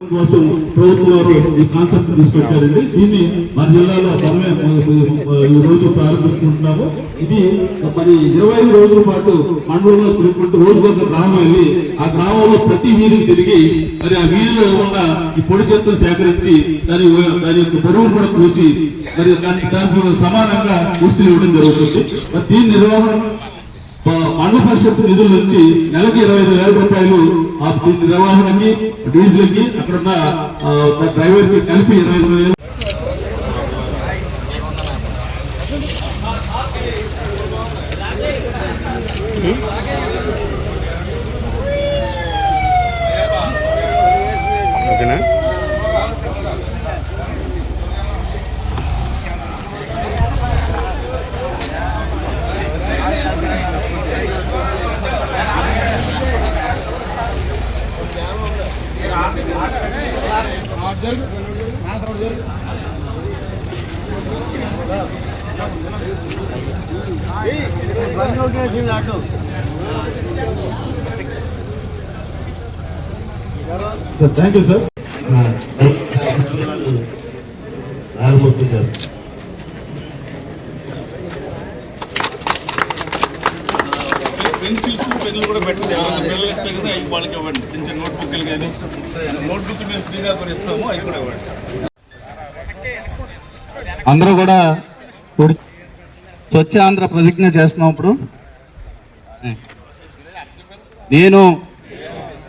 కోసం ప్రభుత్వం వారు ఈ కాన్సెప్ట్ తీసుకొచ్చారండి. దీన్ని మన జిల్లాలో మనమే ఈ రోజు ప్రారంభించుకుంటున్నాము. ఇది మరి 25 రోజుల పాటు మండలంలో తిరుగుకుంటూ రోజుకొక గ్రామం వెళ్ళి ఆ గ్రామంలో ప్రతి వీధిని తిరిగి మరి ఆ వీధిలో ఉన్న ఈ పొడి చెత్తను సేకరించి దాని యొక్క బరువును కూడా కూచి మరి దానికి సమానంగా వస్తువులు ఇవ్వడం జరుగుతుంది. మరి దీని నిర్వహణ మండల పరిషత్ నిధుల నుంచి నెలకి 25,000 రూపాయలు ఆ నిర్వహణకి డీజిల్ కి అక్కడున్న డ్రైవర్ కి కలిపి 25,000. ఓకేనా? Thank you sir. నాగమూర్తి గారు పెన్సిల్స్ పెన్నులు కూడా పెట్టండి. ఎవరైనా పిల్లలు ఇస్తే కదా అవి వాళ్ళకి ఇవ్వండి. చిన్న చిన్న నోట్బుక్లు కానీ నోట్బుక్ మేము ఫ్రీగా కూడా ఇస్తాము, అవి కూడా ఇవ్వండి. అందరూ కూడా స్వచ్ఛ ఆంధ్ర ప్రతిజ్ఞ చేస్తున్నప్పుడు నేను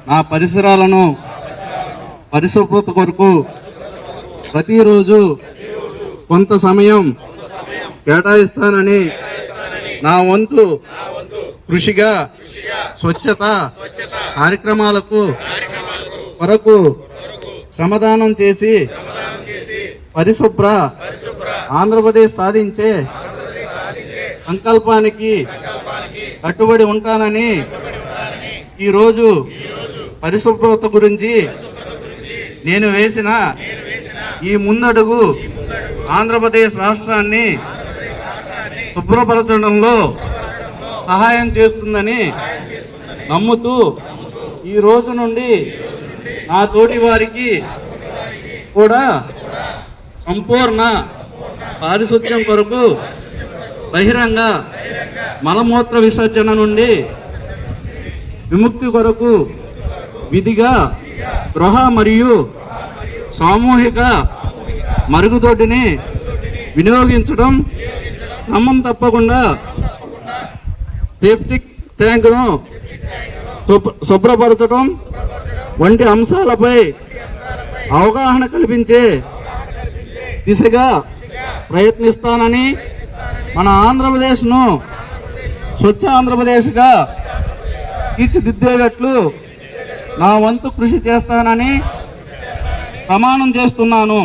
నా పరిసరాలను పరిశుభ్రత కొరకు ప్రతిరోజు కొంత సమయం కేటాయిస్తానని నా వంతు కృషిగా స్వచ్ఛత కార్యక్రమాలకు కొరకు శ్రమదానం చేసి పరిశుభ్ర ఆంధ్రప్రదేశ్ సాధించే సంకల్పానికి కట్టుబడి ఉంటానని ఈరోజు పరిశుభ్రత గురించి నేను వేసిన ఈ ముందడుగు ఆంధ్రప్రదేశ్ రాష్ట్రాన్ని శుభ్రపరచడంలో సహాయం చేస్తుందని నమ్ముతూ ఈ రోజు నుండి నా తోటి వారికి కూడా సంపూర్ణ పారిశుద్ధ్యం కొరకు బహిరంగ మలమూత్ర విసర్జన నుండి విముక్తి కొరకు విధిగా గృహ మరియు సామూహిక మరుగుదొడ్డిని వినియోగించడం, క్రమం తప్పకుండా సేఫ్టీ ట్యాంకును శుభ్రపరచడం వంటి అంశాలపై అవగాహన కల్పించే దిశగా ప్రయత్నిస్తానని, మన ఆంధ్రప్రదేశ్ను స్వచ్ఛ ఆంధ్రప్రదేశ్గా తీర్చిదిద్దేటట్లు నా వంతు కృషి చేస్తానని ప్రమాణం చేస్తున్నాను.